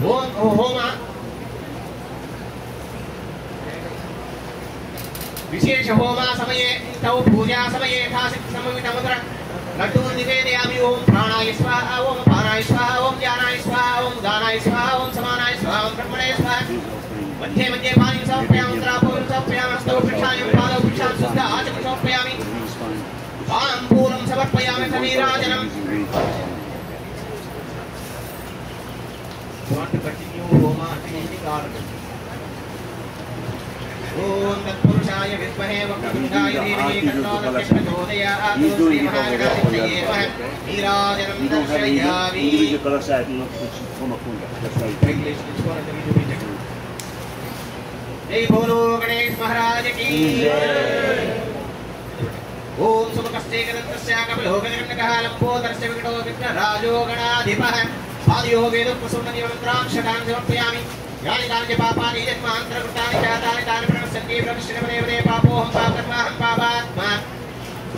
ओम home विशेष home समये तव पूजा समये यथाशक्ति समवितमत्र लड्डू निवेदयामि। ओम प्राणाय स्वाहा ओम पानाय स्वाहा ओम ज्ञानाय स्वाहा ओम दानाय स्वाहा ओम समानाय स्वाहा ओम ब्रह्मणे स्वाहा। मध्ये मध्ये पानीं समर्पयामि द्रावकं समर्पयामि हस्तौ प्रक्षाल्य पादौ प्रक्षाल्य शुद्ध आचमनं समर्पयामि ताम्बूलं समर्पयामि समीराजनम्। Want to continue Homa Atinikar. Om Tatpurushaya Vidmahe Vakundaya Devahe Tannō Prachodayāt. Shri Mahaganathaya Namaha. Nīrājanam Darshayāmi. Jai Bolo Ganesh Maharaj ki. Om Subhakasya Ganantasya Kapilo Gananakaha Lambodarasya Vikito Vikna Rajo Ganadhipaha. आदियो वेदो प्रसूननि मंत्रां शतां समर्पयामि। यानि कानि पापानि जन्मान्तरकृतानि जातानि तानि प्रणश्यन्ति प्रविष्टवदेवदे पापोऽहं पापकर्माहं पापात्मा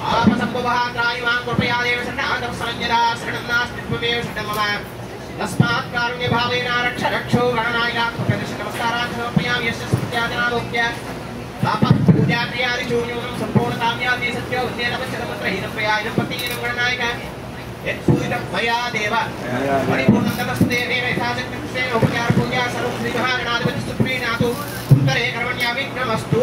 पापसम्भवः त्रायिमां कृपया देव शरणागतं शरण्यदा शरणं नास्ति त्वमेव शरणं मम। तस्मात् कारुण्यभावेन रक्ष रक्षो गणनायका प्रदर्शनमस्कारान् समर्पयामि। यस्य सत्याजनालोक्य पापपूजाक्रियादिषु न्यूनं सम्पूर्णकाम्यादि सत्यो वन्देनपश्यतमन्त्रहीनं प्रयायनं पतिहीनं गणनायका यत्सूदितं मया देव परिपूर्णं ततस्ते देव यथाशक्तिं उपचार पूजा सर्वं श्रीमहागणाधिपतिस्तु प्रीणातु उत्तरे कर्मण्या विघ्नमस्तु।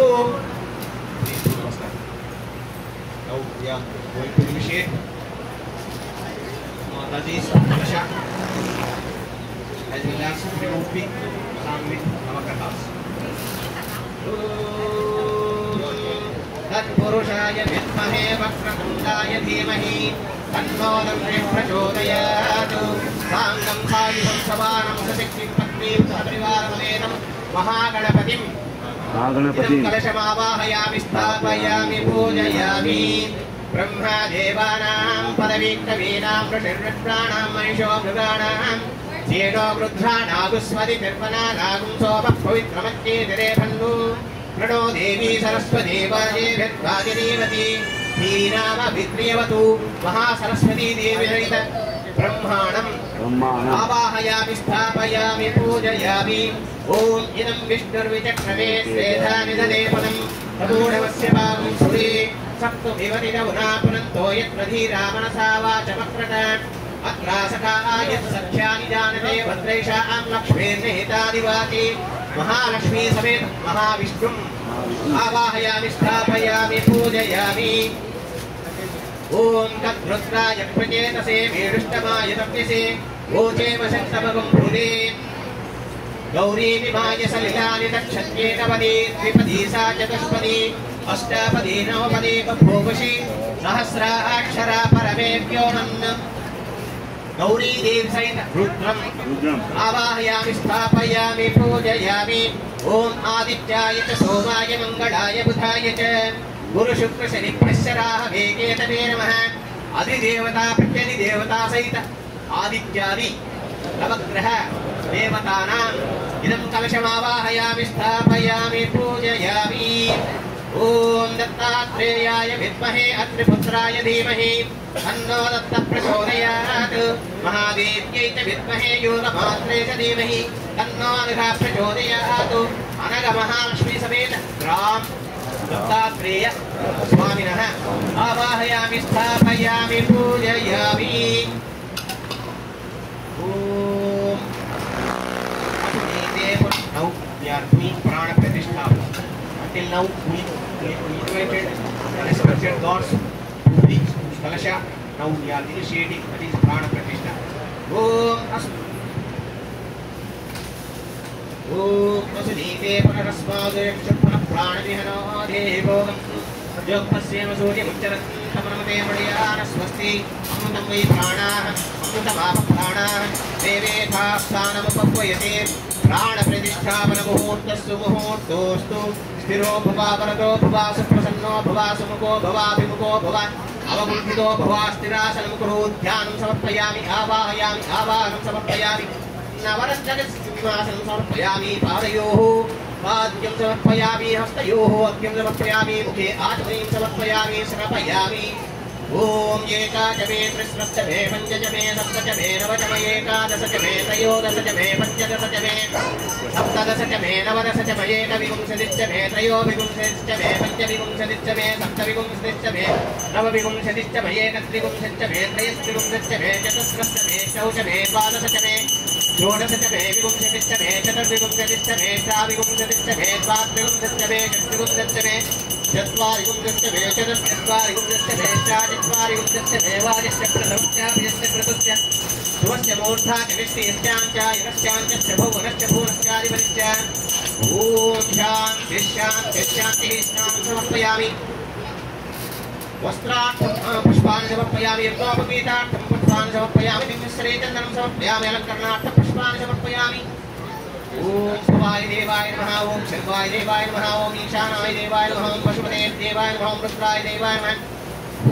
Now we are going to initiate Mataji's Kasha as well as removing along with Navagratas. Tatpurushaya vidmahe Vakratundaya dhimahi तन्नो दन्तेः प्रचोदयात्। साङ्गं सायुधं सवानं सशक्तिं पत्नीं सहपरिवारमनेनं महागणपतिं कलशमावाहयामि स्थापयामि पूजयामि। ब्रह्मदेवानां पदवीक्तवीनां ऋषिर्विप्राणां मनुष्यो मृगाणां चेनो वृद्धानागुस्मति निर्वनानागुं सोपः पवित्रमत्येतिरे भन्नु प्रणो देवी सरस्वती वाजेभिर्वाजिनीवती ीनामभित्रियवतु महासरस्वती देवी रहित ब्रह्माणम् आवाहयामि स्थापयामि पूजयामि। ओम इदं विष्णुर्विचक्रमे श्वेधानि ददेपदं तदूढवस्य पावं सुरे सप्तमिवतिरवुना पुनन्तो यत्प्रधीरा मनसा वाचमक्रट अत्रासकायत् सख्यानि जानते भद्रैषां लक्ष्मीर्निहितादिवाति महालक्ष्मी समेत महाविष्णुम् आवाहयामि स्थापयामि पूजयामि। ओम तद्रुद्राय प्रचेतसे वीरुष्टमाय तप्यसे वोचे वशक्तभवं भूरे गौरी विमाय सलिलानि दक्षत्ये नवदी द्विपदी सा चतुष्पदी अष्टापदी नवपदी बभूवशी सहस्राक्षरा परमेभ्यो नन् गौरी देव सहित रुद्रम् आवाहयामि स्थापयामि पूजयामि। ओम आदित्याय च सोमाय मंगलाय बुधाय च गुरु शुक्र शनि प्रश्चराहवे केतवे नमः। अधिदेवता प्रत्यधिदेवता सहित आदित्यादि नवग्रह देवतानाम् इदं कलशमावाहयामि स्थापयामि पूजयामि। ओम दत्तात्रेयाय विद्महे अत्रिपुत्राय धीमहि तन्नो दत्तः प्रचोदयात्। महादेव्यै च विद्महे योगमात्रे च धीमहि तन्नो अनघः प्रचोदयात्। अनघ महालक्ष्मी समेत राम दत्तात्रेय स्वामिनः आवाहयामि स्थापयामि पूजयामि। ओम now we are doing prana pratishtha. Until now we invited respected gods to the kalasha. Now we are initiating that is prana pratishtha. Om वसुदीते पुनरस्मादयक्षपुनः प्राणविहनो देवोगम् योगस्येम सूर्यमुच्चरन् तमनमते मणियान स्वस्ति अमृतं वै प्राणाः अमृतमाप प्राणाः देवेथास्थानमुपह्वयते प्राणप्रतिष्ठापनमुहूर्तस्सु मुहूर्तोऽस्तु स्थिरो भवा वरदो भवा सुप्रसन्नो भवा सुमुखो भवाभिमुखो भवा अवबुद्धितो भवा स्थिरासनं कुरु ध्यानं समर्पयामि आवाहयामि आवाहनं समर्पयामि नवरञ्जनसिंहासनं समर्पयामि पादयोः पाद्यं समर्पयामि हस्तयोः अग्निं समर्पयामि मुखे आचमनीं समर्पयामि समर्पयामि ओम एकाच मे कृष्णश्च मे पंचच मे सप्तच मे नवच मे एकादशच मे त्रयोदशच मे पंचदशच मे सप्तदशच मे नवदशच मे एकविंशतिश्च मे त्रयोविंशतिश्च मे पंचविंशतिश्च मे सप्तविंशतिश्च मे नवविंशतिश्च मे एकत्रिंशतिश्च मे त्रयस्त्रिंशतिश्च मे चतुस्रश्च मे षोडश मे द्वादशच मे षोडशच मे विंशतिश्च मे चतुर्विंशतिश्च मे षाविंशतिश्च मे द्वात्रिंशतिश्च मे षट्त्रिंशतिश्च मे चत्वारिंशतिश्च मे चतुश्चत्वारिंशतिश्च मे षट्चत्वारिंशतिश्च मे वाजिष्ठप्रथमश्चाभिष्ठ क्रतुश्च ध्रुवश्च मूर्धा च विष्टिश्चाञ्च यनश्चाञ्च भुवनश्च भुवनश्चाधिपतिश्च ॐ शान्तिः शान्तिः शान्तिः स्नानं समर्पयामि वस्त्रार्थं पुष्पाणि समर्पयामि यज्ञोपवीतार्थं पुष्पाणि समर्पयामि दिव्यश्री चन्दनं समर्पयामि अलङ्करणार्थं पुष्पाणि समर्पयामि ओम शिवाय देवाय नमः ओम शर्वाय देवाय नमः ओम ईशानाय देवाय नमः ओम पशुपते देवाय नमः ओम रुद्राय देवाय नमः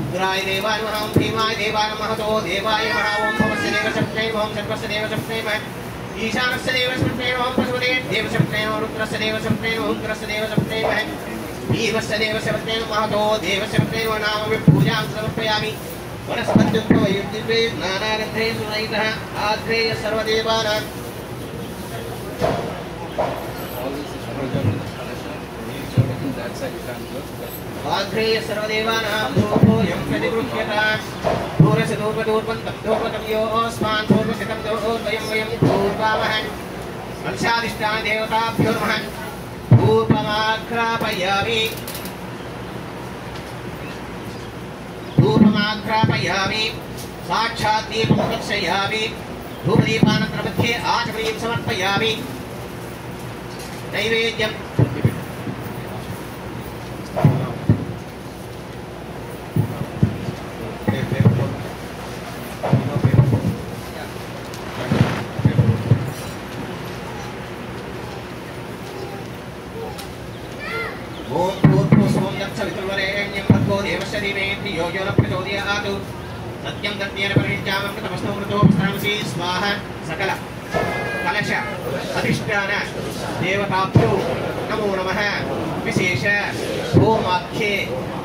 उग्राय देवाय नमः ओम भीमाय देवाय नमः तो देवाय नमः ओम भवस्य देवशक्तये नमः ओम सर्वस्य देवशक्तये नमः ईशानस्य देवशक्तये नमः ओम पशुपते देवशक्तये नमः रुद्रस्य देवशक्तये नमः उग्रस्य देवशक्तये नमः भीमस्य देवशक्तये नमः तो देवशक्तये नमः नाम पूजां समर्पयामि वनस्पत्युक्तवैद्युते नानारन्ध्रे सुरहितः आग्रेय सर्वदेवानां आग्रेय सर्वदेवानां धूपोऽयं प्रतिगृह्यतां धूरस्य धूपधूर्पन्तं धूपतं योऽस्मान् धूपशतं धूर्वयं वयं धूर्वामः कलशाधिष्ठान देवताभ्यो नमः धूपमाघ्रापयामि धूपमाघ्रापयामि साक्षात् दीपं दर्शयामि धूपदीपानन्तरमध्ये आचमनीं समर्पयामि नैवेद्यं ओम भूर्भुवस्सुवं दत्सवितुर्वरेण्यं भर्गो देवस्य धीमहि धियो यो न प्रचोदयात् सत्यं दत्तेन परिणिज्यामं मृतोपस्त्रांसि स्वाहा सकल कलश अधिष्ठान देवताभ्यो नमो नमः विशेष होमाख्ये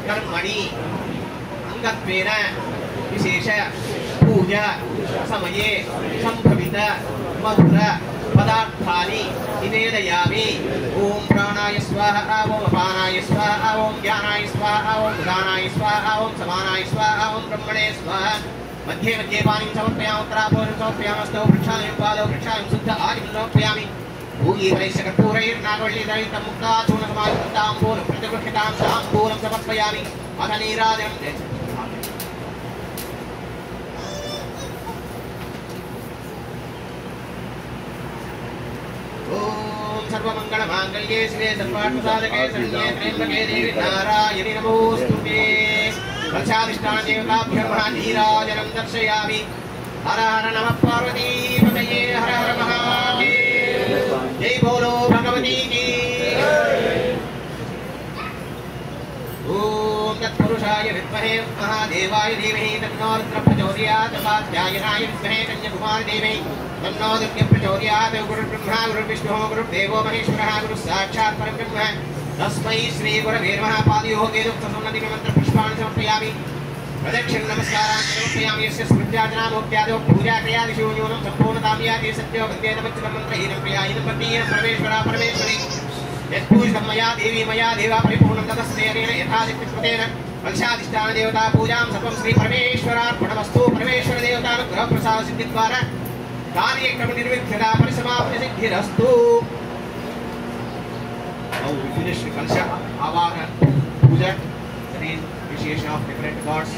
कर्मणि अंगत्वेन विशेष पूजा समये संभवित मधुर पदार्थानि निवेदयामि ओम प्राणाय स्वाहा ओम अपानाय स्वाहा ओम ज्ञानाय स्वाहा ओम उदानाय स्वाहा ओम समानाय स्वाहा ओम ब्रह्मणे स्वाहा मध्ये मध्ये पानीं समर्पयामि उत्तरापूर्वं समर्पयामि हस्तौ वृक्षाणि पादौ वृक्षाणि शुद्ध आदिं समर्पयामि भूयीवरैश्च कर्पूरैर्नागवल्लीदयितं मुक्ताचूर्णसमायुक्ताम्बूलं प्रतिगृह्यतां ताम्बूलं समर्पयामि अथ नीराजनं सर्वमंगलमांगल्ये शिवे सर्वार्थसाधके शरण्ये त्र्यंबके देवी नारायणि नमोस्तुते कलशाधिष्ठान देवताभ्यो नमः नीराजनं दर्शयामि हर हर नमः पार्वतीपतये हर हर महादेव जय बोलो भगवती की ओम तत्पुरुषाय विद्महे महादेवाय धीमहि तन्नो रुद्रः प्रचोदयात् कात्यायनाय विद्महे कन्याकुमारी धीमहि तन्नो दुर्गः प्रचोदयात् गुरुर्ब्रह्मा गुरुर्विष्णुः गुरुर्देवो महेश्वरः गुरुः साक्षात् परब्रह्म तस्मै श्री गुरवे नमः पादयोगे दुःखसुमन्त्रपुष्पाणि समर्पयामि प्रदक्षिण नमस्कारान् समर्पयामि यस्य स्मृत्यार्चनामूर्त्यादौ पूजाक्रियादिषु न्यूनं सम्पूर्णतां याति सत्यो वन्देतमच्युतं मन्त्रहीनं प्रियाहीनं पत्नीहीनं परमेश्वरा परमेश्वरी यत्पूजितं मया देवी मया देवा परिपूर्णं ततस्तेन यथाशक्तिकृतेन कलशाधिष्ठान देवता पूजां सर्वं श्री परमेश्वरार्पणमस्तु परमेश्वर देवतानुग्रह प्रसाद सिद्धिद्वारा कार्यक्रम निर्विघ्नता परिसमाप्ति Siddhirastu. Now we finish the Kalsha Avana Puja, that is initiation of different gods.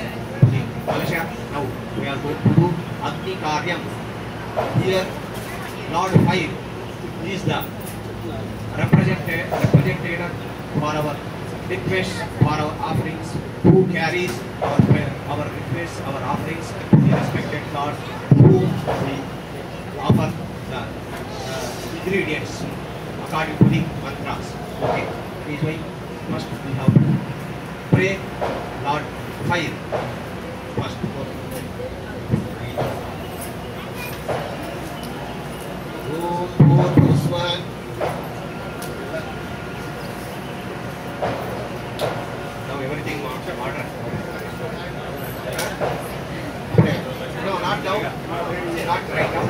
The Kalsha. Now we are going to do Agni Karyam. Here Lord Fire is the representative for our requests, for our offerings, who carries our requests, our offerings to the respected gods, who we offer the ingredients according to the mantras. Okay, this way first we have